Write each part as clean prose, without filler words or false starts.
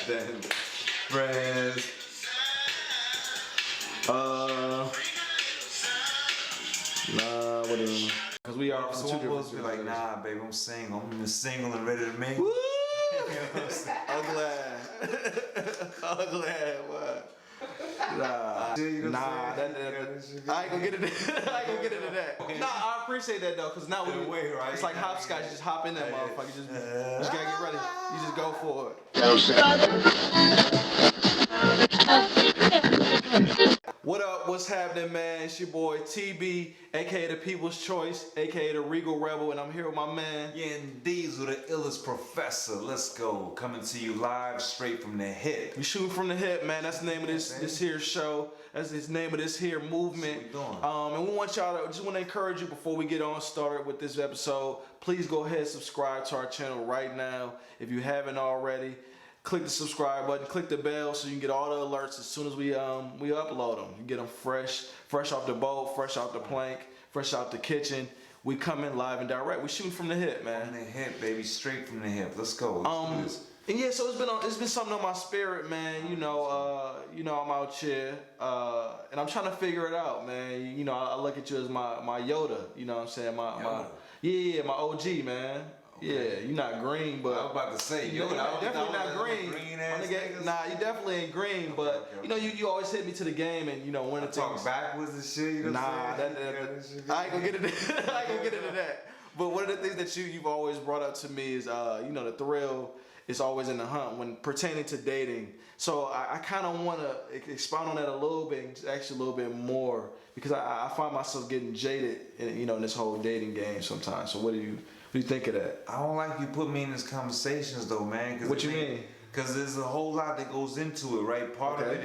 than friends. Nah, whatever. Cause we are from two different be like, nah, baby, I'm single. I'm single and ready to mingle. Woo! I'm glad. I'm glad. What? Nah, I ain't gonna get into that. I ain't gonna get into that. Nah, I appreciate that though, cause now it's like hopscotch. You just hop in that motherfucker. You just gotta get ready. You just go for it. What up? What's happening, man? It's your boy TB, aka the People's Choice, aka the Regal Rebel, and I'm here with my man. Yeah, and Diesel, the illest professor. Let's go. Coming to you live, straight from the hip. We shoot from the hip, man. That's the name of this here show. That's the name of this here movement. And we want y'all to just want to encourage you before we get on started with this episode. Please go ahead and subscribe to our channel right now if you haven't already. Click the subscribe button, click the bell so you can get all the alerts as soon as we upload them. You get them fresh off the boat, fresh off the plank, fresh out the kitchen. We come in live and direct. We shooting from the hip, man. From the hip, baby, straight from the hip. Let's go. Let's do this. And yeah, so it's been something on my spirit, man. I'm out here, and I'm trying to figure it out, man. You know, I look at you as my Yoda. You know what I'm saying? My OG, man. Okay. Yeah, you're not green, but I was about to say, you're definitely not green. Nah, you definitely ain't green, but you know, you always hit me to the game, and you know, when it's talk backwards and shit. You know I ain't gonna get into I ain't gonna get into that. But one of the things that you've always brought up to me is, the thrill is always in the hunt when pertaining to dating. So I kind of want to expound on that a little bit, actually a little bit more, because I find myself getting jaded, in this whole dating game sometimes. So what do you think of that? I don't like you put me in these conversations though, man. What you mean? Because there's a whole lot that goes into it, right? Part of it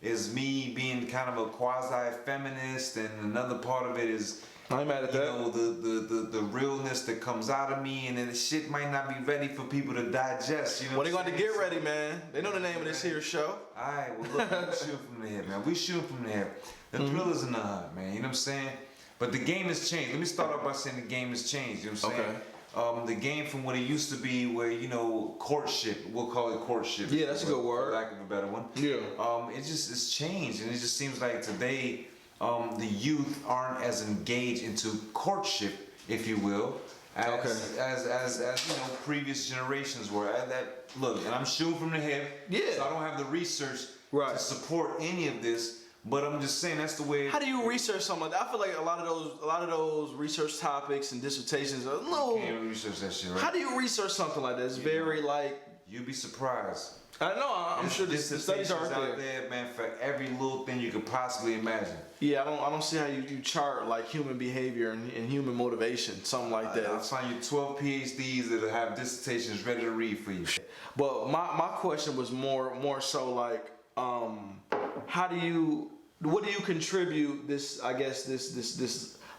is me being kind of a quasi-feminist, and another part of it is I'm mad at that. The realness that comes out of me, and then the shit might not be ready for people to digest. You know. Well, they got to get ready, man. They know the name of this here show. All right. Well, look, we shoot from the hip, man. We shoot from the hip. The thrill is in the hunt, man. You know what I'm saying? But the game has changed. Let me start off by saying the game has changed. You know what I'm saying? The game from what it used to be, where courtship. We'll call it courtship. Yeah, that's a good word. For lack of a better one. Yeah. It's changed, and it just seems like today. The youth aren't as engaged into courtship, if you will, as previous generations were. Look, and I'm shooting from the hip, so I don't have the research to support any of this. But I'm just saying that's the way. How do you research something like that? I feel like a lot of those research topics and dissertations are you can't research that shit, right? How do you research something like that? It's very like. You'd be surprised. I know. I'm sure the studies are out there, man, for every little thing you could possibly imagine. Yeah, I don't see how you chart like human behavior and human motivation, something like that. I'll find you 12 PhDs that'll have dissertations ready to read for you. But my question was more so like, what do you contribute this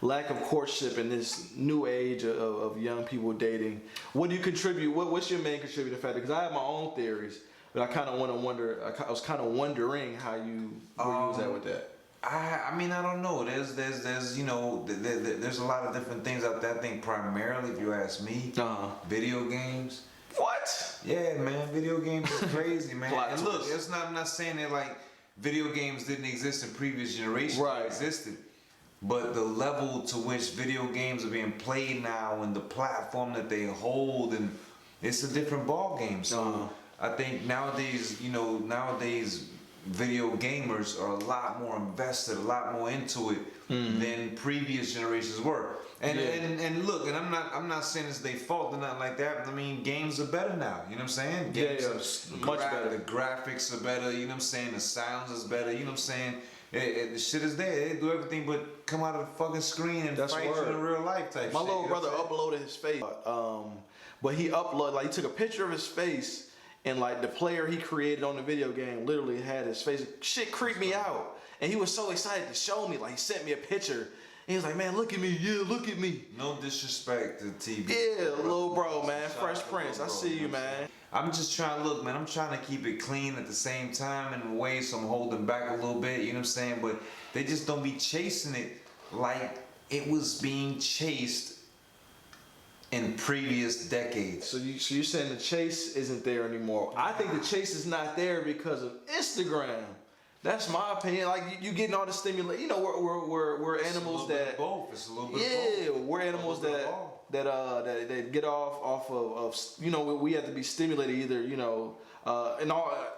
lack of courtship in this new age of young people dating? What do you contribute? What's your main contributing factor? Because I have my own theories, but I kind of I was kind of wondering how where you was at with that. I mean, I don't know. There's there's a lot of different things out there. I think primarily, if you ask me, video games. What? Yeah, man, video games is crazy, man. And look, I'm not saying that like video games didn't exist in previous generations. Right. They existed. But the level to which video games are being played now, and the platform that they hold, and it's a different ball game. So I think nowadays, video gamers are a lot more invested, a lot more into it than previous generations were. And look, and I'm not saying it's their fault or nothing like that. But I mean, games are better now. You know what I'm saying? Games are much better. The graphics are better. You know what I'm saying? The sounds is better. You know what I'm saying? The shit is there. They do everything but come out of the fucking screen and fight you in real life type shit. My little brother uploaded his face, but he he took a picture of his face, and like the player he created on the video game literally had his face. Shit creeped me out, and he was so excited to show me. Like he sent me a picture. And he was like, "Man, look at me, yeah, look at me." No disrespect to TV. Yeah, little bro, man, Fresh Prince. I see you, man. I'm just trying to look, man. I'm trying to keep it clean at the same time in a way, so I'm holding back a little bit. You know what I'm saying? But they just don't be chasing it like it was being chased in previous decades. So you're saying the chase isn't there anymore? I think the chase is not there because of Instagram. That's my opinion. Like you getting all the stimulation. You know, we're animals that both. It's a little bit yeah, both. we're animals that get off of you know, we have to be stimulated either, you know, in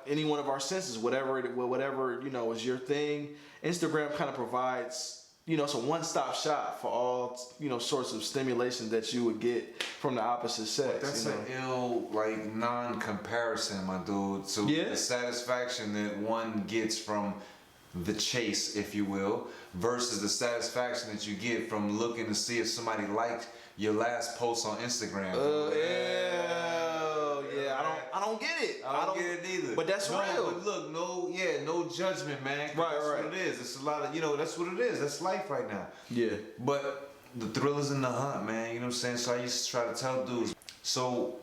any one of our senses, whatever you know is your thing. Instagram kind of provides, you know, it's a one-stop shop for all, you know, sorts of stimulation that you would get from the opposite sex. But that's you know? an ill, like, non-comparison, my dude. So the satisfaction that one gets from the chase, if you will, versus the satisfaction that you get from looking to see if somebody liked your last post on Instagram. I don't get it. I don't get it either. But that's real. But look, no judgment, man. Right. What it is. It's a lot of, you know, that's what it is. That's life right now. Yeah. But the thrill is in the hunt, man. You know what I'm saying? So I used to try to tell dudes. So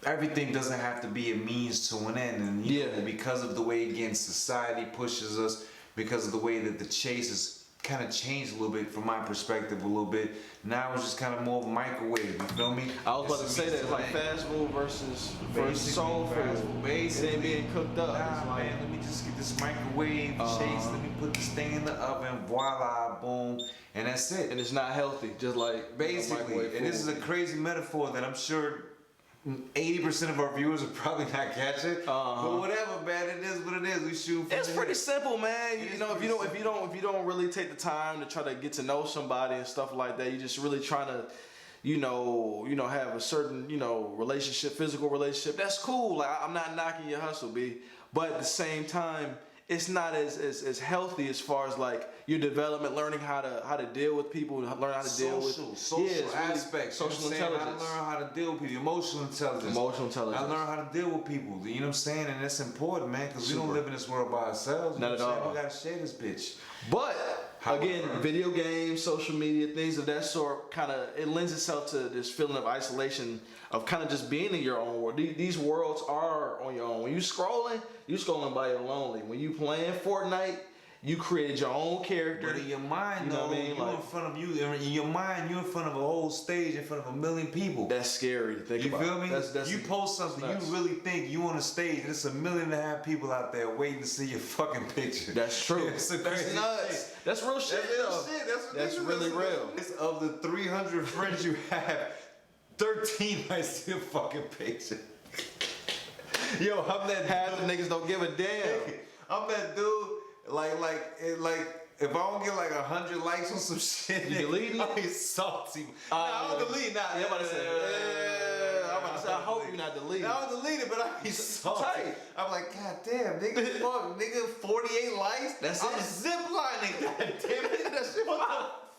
everything doesn't have to be a means to an end. And you know, because of the way, again, society pushes us, because of the way that the chase is kind of changed a little bit from my perspective a little bit. Now it's just kind of more of a microwave, you feel me? I was about to say that, it's like fast food versus soul food. It ain't being cooked up. Nah, man, let me just get this microwave chase, let me put this thing in the oven, voila, boom, and that's it. And it's not healthy, just like basically. And this is a crazy metaphor that I'm sure 80% of our viewers will probably not catch it, but whatever, man. It is what it is. We shoot. It's pretty simple, man. You know, if you don't really take the time to try to get to know somebody and stuff like that, you just really trying to, you know, have a certain, you know, relationship, physical relationship. That's cool. Like, I'm not knocking your hustle, B, but at the same time, it's not as healthy as far as like your development, learning how to deal with people, learn how to deal with social aspects, social intelligence. I learn how to deal with people, emotional intelligence. I learn how to deal with people. You know what I'm saying? And that's important, man, because we don't live in this world by ourselves. Not at all. We gotta share this bitch. But again, video games, social media, things of that sort, it lends itself to this feeling of isolation, of kind of just being in your own world. These worlds are on your own. When you're scrolling by your lonely. When you playing Fortnite, you created your own character. But in your mind, you know what I mean? You're in front of in your mind, you're in front of a whole stage, in front of a million people. That's scary to think about. You feel me? You post something, you really think you on a stage, and there's 1.5 million people out there waiting to see your fucking picture. That's true. That's nuts. That's real shit. That's really real. It's of the 300 friends you have, 13 might see a fucking picture. Yo, I'm that half the niggas don't give a damn. I'm that dude. Like, if I don't get like 100 likes on some shit, you deleting it? I be salty. I don't delete now. I'm about to say, I hope you're not deleting. I don't delete it, but I be salty. I'm like, God damn, nigga, fuck, nigga, 48 likes. That's I'm ziplining. God damn it. That shit. What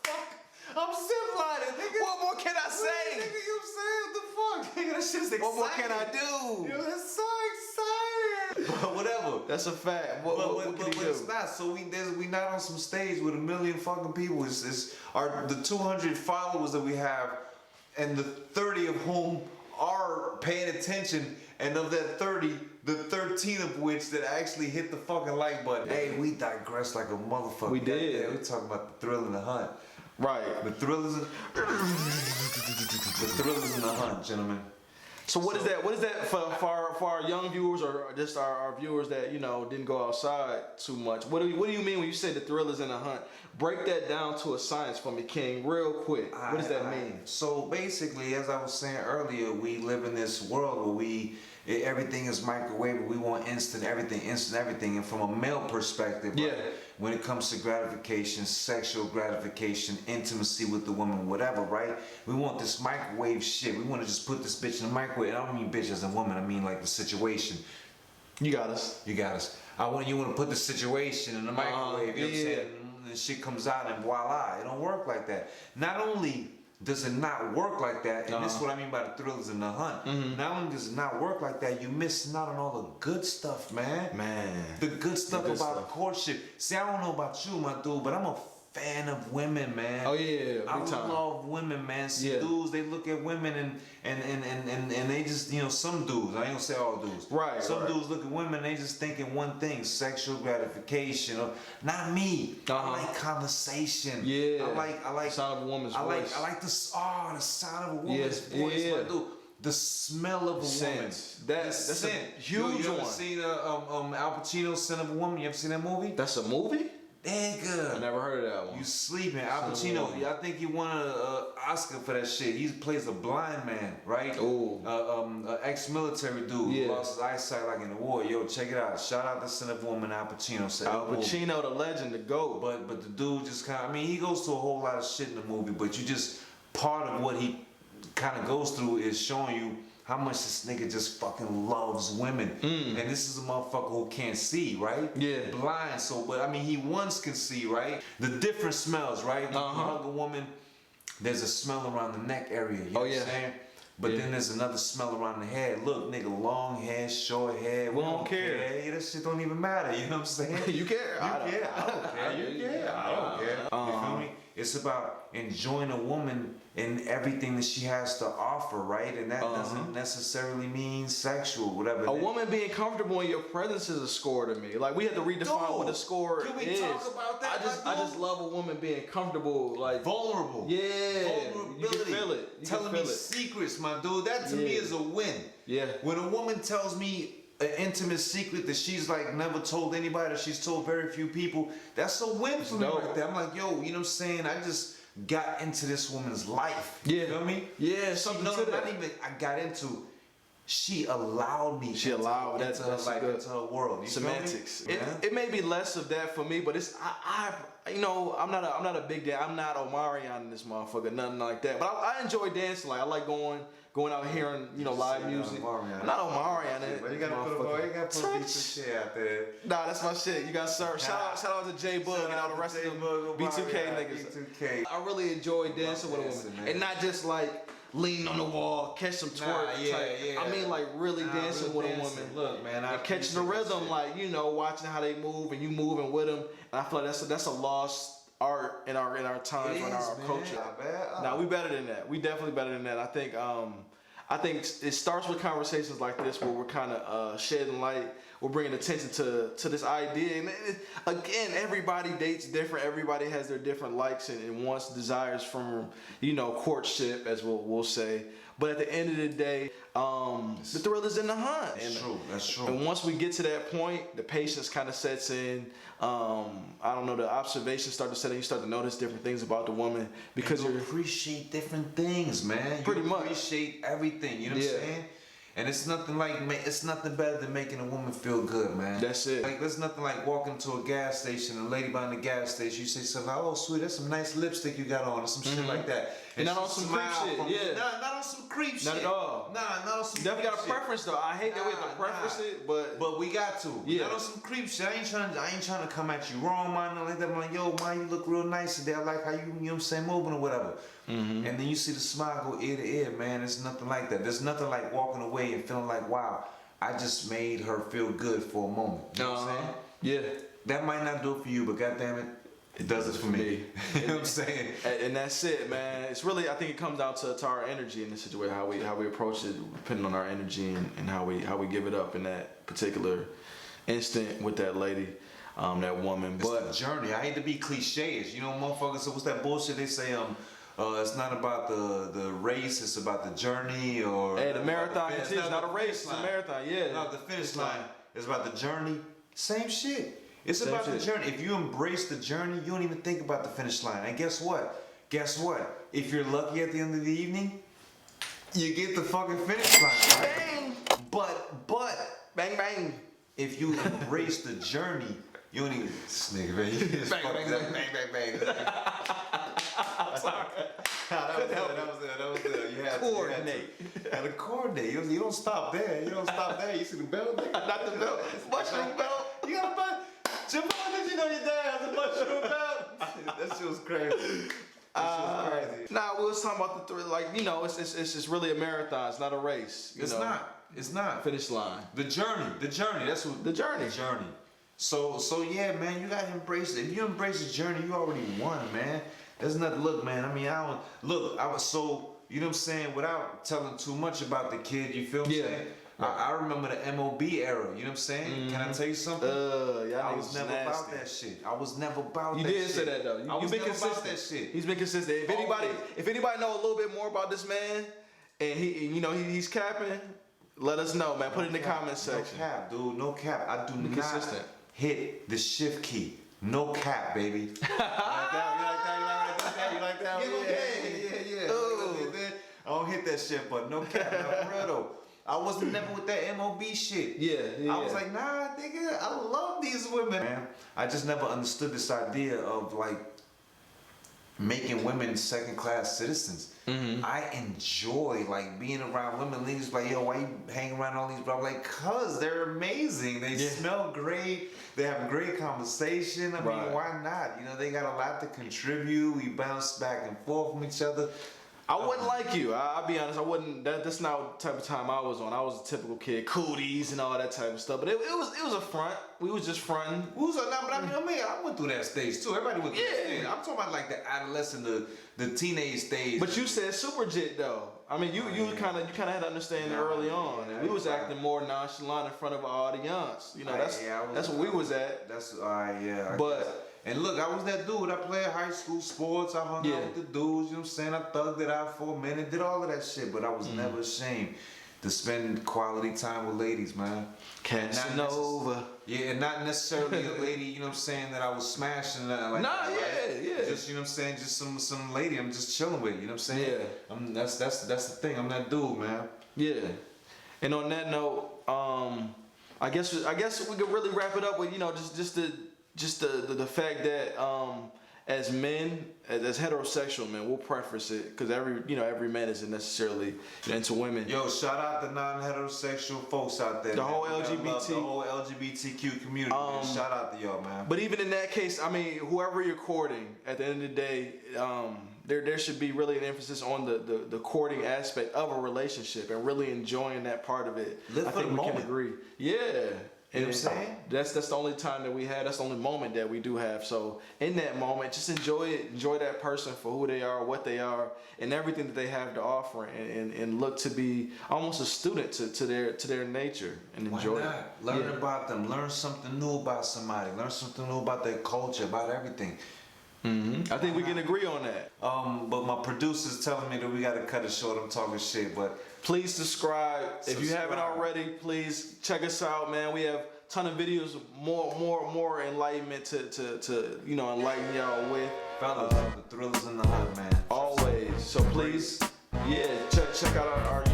the fuck? I'm ziplining, nigga. What more can I say? Nigga, you saying what the fuck? Nigga, that shit's exciting. What more can I do? Yo, that's so exciting. But whatever. That's a fact. What can you do? It's not. So we not on some stage with 1 million fucking people. It's the 200 followers that we have, and the 30 of whom are paying attention, and of that 30, the 13 of which that actually hit the fucking like button. Hey, we digressed like a motherfucker. We did. Yeah, we talking about the thrill in the hunt. Right. The thrill is in the hunt, gentlemen. So what is that for our young viewers, or just our viewers that, you know, didn't go outside too much? What do you mean when you say the thrill is in the hunt? Break that down to a science for me, King, real quick. What does that mean? So basically, as I was saying earlier, we live in this world where everything is microwave. We want instant everything. And from a male perspective, right, when it comes to gratification, sexual gratification, intimacy with the woman, whatever, right? We want this microwave shit. We want to just put this bitch in the microwave. I don't mean bitch as a woman. I mean like the situation. You got us. You want to put the situation in the microwave. You know what I'm saying? And shit comes out and voila. It don't work like that. Not only does it not work like that, and this is what I mean by the thrill is in the hunt. Not only does it not work like that, you're missing out on all the good stuff, man. The good stuff about courtship. See, I don't know about you, my dude, but I'm a fan of women, man. Oh yeah, I big time. love women, man. Some Yeah. dudes, they look at women and they just, you know, some dudes, I ain't gonna say all dudes. Right, Some right. dudes look at women, they just thinking one thing, sexual gratification. Or, not me. Uh-huh. I like conversation. Yeah. I like sound of a woman's I voice. like the sound of a woman's Yes, voice. yeah. Like, dude, the smell of a woman. That's scent. a huge you ever one. seen Al Pacino's Scent of a Woman? You ever seen that movie? That's a movie? Nigga. I never heard of that one. You sleeping. Al Scent of a Pacino, I think he won an Oscar for that shit. He plays a blind man, right? Ooh. Ex-military dude Yeah. who lost his eyesight like in the war. Yo, check it out. Shout out to Scent of a Woman, Al Pacino. Said Al Pacino, the legend, the GOAT. But the dude just kind of, I mean, he goes through a whole lot of shit in the movie, but you just, part of what he kind of goes through is showing you how much this nigga just fucking loves women. And this is a motherfucker who can't see, right? Yeah. Blind, so, but I mean, he once can see, right? The different smells, right? When you hug a woman, there's a smell around the neck area, you know what I'm saying? But then there's another smell around the head. Look, nigga, long hair, short hair. We don't care. Yeah, that shit don't even matter, you know what I'm saying? You care? I don't care. I don't care. You care? I don't care. You feel me? It's about enjoying a woman and everything that she has to offer, right? And that doesn't necessarily mean sexual, whatever. A woman being comfortable in your presence is a score to me. Like, we had to redefine what a score can we is. talk about that, I just love a woman being comfortable, like vulnerable. Yeah, Vulnerability. you can feel it. You Telling can me feel it. secrets, my dude. That to me is a win. Yeah. When a woman tells me an intimate secret that she's like never told anybody, that she's told very few people, that's a win for me right there. I'm like, yo, you know what I'm saying? I just got into this woman's life. Yeah. You know what I mean? Yeah, something to that. Not even I got into. She allowed me. She allowed into her life, into her world. You semantics. feel me? It may be less of that for me, but it's I you know, I'm not a big dad. I'm not Omarion in this motherfucker, nothing like that. But I enjoy dancing. Like, I like going out hearing, you know, live music. I'm not Omarion. But you gotta put a piece of shit out there. Nah, that's my shit. You got served. Shout out to J Bug and all the rest of them B2K niggas. B2K. I really enjoy dancing with a woman, and not just like lean on the wall, catch some twerk. Yeah. I mean, like really dancing with a woman. Look, man, and catching the rhythm, like, you know, watching how they move and you moving with them. And I feel like that's a lost art in our time, in our culture. Nah, we better than that. We definitely better than that. I think it starts with conversations like this where we're kind of shedding light. We're bringing attention to this idea. And again, everybody dates different. Everybody has their different likes and wants, desires from, you know, courtship, as we'll say. But at the end of the day, the thrill is in the hunt. That's true. And once we get to that point, the patience kind of sets in. I don't know, the observations start to set in. You start to notice different things about the woman because you appreciate different things, man. Pretty much. Appreciate everything. You know what I'm saying? And it's nothing better than making a woman feel good, man. That's it. Like, there's nothing like walking to a gas station, a lady behind the gas station, you say something like, oh, sweet, that's some nice lipstick you got on, or some shit like that. And not on some creep shit, Not on some creep shit. Not at all. Not on some definitely got a preference, though. I hate that we have to preference it, but we got to. Yeah. Not on some creep shit. I ain't trying to come at you wrong, man. Nothing like that. I'm like, yo, man, you look real nice today. I like how you know what I'm saying, moving or whatever. And then you see the smile go ear to ear, man. It's nothing like that. There's nothing like walking away and feeling like, wow, I just made her feel good for a moment. You know what I'm saying? Yeah. That might not do it for you, but goddamn it, it does it for me. You know what I'm saying? And that's it, man. It's really, I think it comes down to our energy in this situation, how we approach it, depending on our energy and how we give it up in that particular instant with that lady, that woman. It's the journey. I hate to be cliches, you know, motherfuckers. So what's that bullshit they say? It's not about the race, it's about the journey, or the marathon. It's not a race, it's a marathon. Yeah. Not the finish line. It's about the journey. Same shit. It's about the journey. If you embrace the journey, you don't even think about the finish line. And guess what? If you're lucky at the end of the evening, you get the fucking finish line, right? Bang! But Bang bang! if you embrace the journey, you don't even nigga, man. You just Bang, bang, bang, bang. I'm sorry. That was it. You had to coordinate. You don't stop there. You see the belt? Not the belt. Mushroom belt. You got a belt. Javon, did you know your dad has a mushroom belt? That shit was crazy. Nah, we was talking about the three. Like, you know, it's just really a marathon. It's not a race. It's not. Finish line. The journey. That's what The journey. So yeah, man, you gotta embrace it. If you embrace the journey, you already won, man. There's nothing. Look, man. I mean, I don't look. I was so, you know what I'm saying. Without telling too much about the kid, you feel what I'm saying? I remember the MOB era. You know what I'm saying? Can I tell you something? Yeah, I was never about that shit. I was never about that shit. You did say that though. You've been consistent. About that shit. He's been consistent. If anybody know a little bit more about this man, and he's capping, let us know, man. Put it in the comment section. No cap, dude. No cap. I do not hit the shift key. No cap, baby. You like that? You like that? Yeah. I don't hit that shit, but no cap, for real though. I wasn't never with that MOB shit. Yeah. I was like, nah, nigga, I love these women, man. I just never understood this idea of like making women second-class citizens. I enjoy like being around women. Niggas like, yo, why you hang around all these? But I'm like, cause they're amazing. They smell great. They have great conversation. I mean, why not? You know, they got a lot to contribute. We bounce back and forth from each other. I wouldn't like you. I'll be honest. I wouldn't. That's not the type of time I was on. I was a typical kid, cooties and all that type of stuff. But it was a front. We was just fronting. I went through that stage too. Everybody went through that stage. I'm talking about like the adolescent, the teenage stage. But you said super jit though. I mean, you kind of had to understand early on. And we was acting more nonchalant in front of our audience. You know, that's what we was at. That's But. And look, I was that dude. I played high school sports. I hung out with the dudes. You know what I'm saying? I thugged it out for a minute. Did all of that shit. But I was never ashamed to spend quality time with ladies, man. Casanova. Yeah, and not necessarily a lady, you know what I'm saying, that I was smashing. Like Just, you know what I'm saying, just some lady I'm just chilling with. You know what I'm saying? Yeah. That's the thing. I'm that dude, man. Yeah. And on that note, I guess we could really wrap it up with, just the fact that as men, as heterosexual men, we'll preface it because every man isn't necessarily into women. Yo, shout out the non-heterosexual folks out there. The whole LGBTQ community. Shout out to y'all, man. But even in that case, I mean, whoever you're courting, at the end of the day, there should be really an emphasis on the courting aspect of a relationship and really enjoying that part of it. Live for the moment. Can agree. Yeah. You know what I'm saying? That's the only time that we have. That's the only moment that we do have. So in that moment, just enjoy it. Enjoy that person for who they are, what they are, and everything that they have to offer, and look to be almost a student to their nature and enjoy it. Learn about them. Learn something new about somebody. Learn something new about their culture, about everything. I think we can agree on that. But my producer's telling me that we gotta cut it short. I'm talking shit, but please subscribe. If you haven't already, please check us out, man. We have a ton of videos, more enlightenment to enlighten y'all with. Fellas, the thrillers and the hunt, man. Always. So please, check out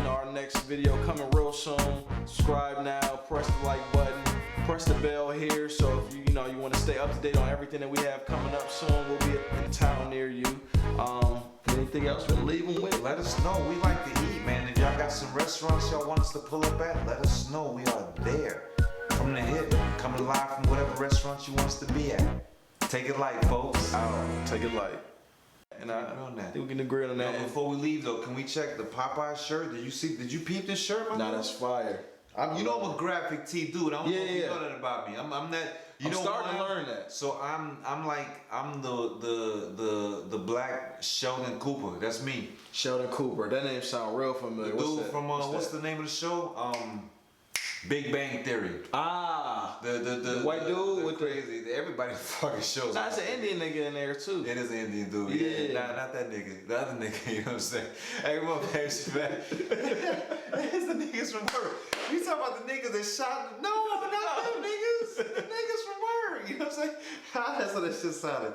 our next video coming real soon. Subscribe now. Press the like button. Press the bell here, so if you want to stay up to date on everything that we have coming up soon, we'll be in town near you. Anything else we're leaving with? Let us know. We like to eat, man. If y'all got some restaurants y'all want us to pull up at, let us know. We are there. From the hip, coming live from whatever restaurant you want us to be at. Take it light, folks. Take it light. And I think we can agree on that. Before we leave though, can we check the Popeye shirt? Did you peep this shirt, man? Nah, that's fire. I'm a graphic tee dude. I don't know if you know that about me. I'm that. I'm starting to learn that. So I'm the black Sheldon Cooper. That's me. Sheldon Cooper. That name sound real familiar. The dude from what's the name of the show? Big Bang Theory. The white dude with crazy. Everybody fucking shows. Nah, it's an Indian nigga in there too. It is an Indian dude. Yeah. Nah, not that nigga. The other nigga. You know what I'm saying? Hey, come on, man. It's the niggas from work. You talking about the niggas that shot? No, not them niggas. The niggas from work. You know what I'm saying? That's how that shit sounded.